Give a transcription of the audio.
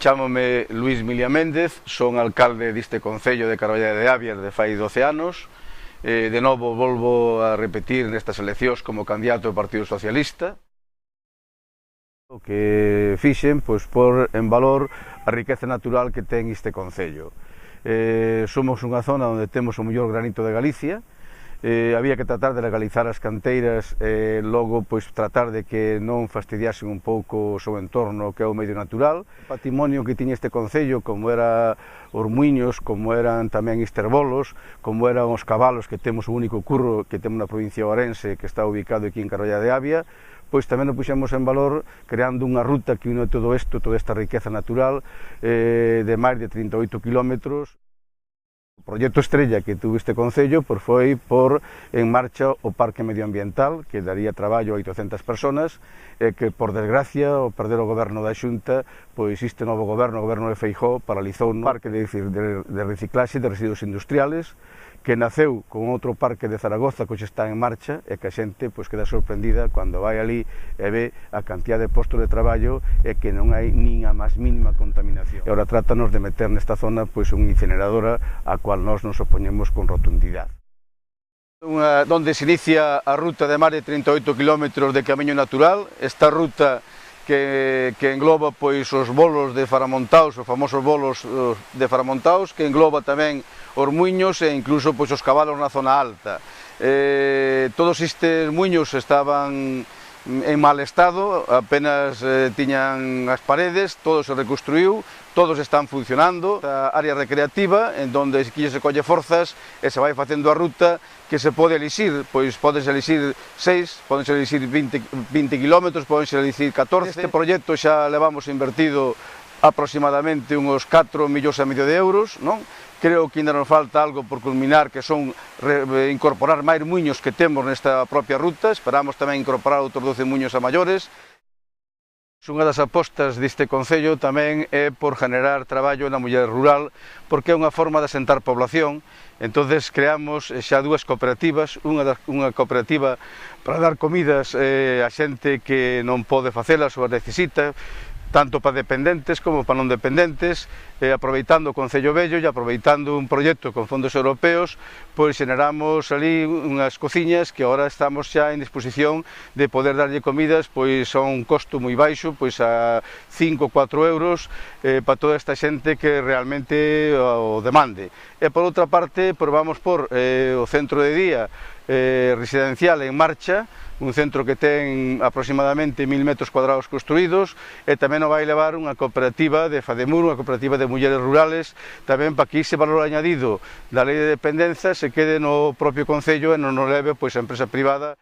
Chámome Luís Milia Méndez, son alcalde deste concello de Carballeda de Avia de fai 12 anos. De novo volvo a repetir nestas eleccións como candidato do Partido Socialista. O que fixen, pois, por en valor a riqueza natural que ten este concello. Somos unha zona onde temos o mellor granito de Galicia. Había que tratar de legalizar as canteiras e logo pois tratar de que non fastidiasen un pouco o seu entorno, que é o medio natural. O patrimonio que tiña este concello, como era os muiños, como eran tamén esterbolos, como eran os cabalos, que temos o único curro que temos na provincia de Ourense, que está ubicado aquí en Carballeda de Avia, pois tamén o puxemos en valor creando unha ruta que une todo isto, toda esta riqueza natural de máis de 38 kilómetros. O proxecto estrella que tuvo este concello foi por en marcha o Parque Medioambiental, que daría traballo a 800 personas, e que, por desgracia, ao perder o goberno da Xunta, pois este novo goberno, o goberno de Feijóo, paralizou un parque de reciclaxe de residuos industriales, que naceu con outro parque de Zaragoza que hoxe está en marcha e que a xente pois queda sorprendida cando vai ali e ve a cantidad de postos de traballo e que non hai nin a máis mínima contaminación. E agora trátanos de meter nesta zona pois unha incineradora a cual nós nos opoñemos con rotundidade. Donde se inicia a ruta de máis de 38 km de camiño natural, esta ruta que engloba pois os bolos de Faramontaos, os famosos bolos de Faramontaos, que engloba tamén os muiños e incluso pois os cabalos na zona alta. Todos estes muiños estaban en mal estado, apenas tiñan as paredes, todo se reconstruiu, todos están funcionando. A área recreativa, en donde aquí se colle forzas e se vai facendo a ruta que se pode elixir, pois podense elixir 6, podense elixir 20 km, podense elixir 14. Este proxecto xa levamos invertido aproximadamente uns 4,5 millóns de euros, non? Creo que ainda nos falta algo por culminar, que son incorporar máis muiños que temos nesta propia ruta. Esperamos tamén incorporar outros 12 muiños a maiores. Unha das apostas deste concello tamén é por generar traballo na muller rural, porque é unha forma de asentar población. Entonces creamos xa dúas cooperativas, unha cooperativa para dar comidas a xente que non pode facelas ou as necesita, tanto para dependentes como para non dependentes, aproveitando o Concello Vello e aproveitando un proxecto con fondos europeos, pois generamos ali unhas cociñas que agora estamos xa en disposición de poder darlle comidas pois a un costo moi baixo, pois a 5 ou 4 euros para toda esta xente que realmente o demande. E por outra parte, vamos por o centro de día residencial en marcha, un centro que ten aproximadamente 1000 metros cuadrados construídos, e tamén o vai levar unha cooperativa de Fademur, unha cooperativa de mulleres rurales, tamén para que ese valor añadido da lei de dependenza se quede no propio concello e non o leve pois a empresa privada.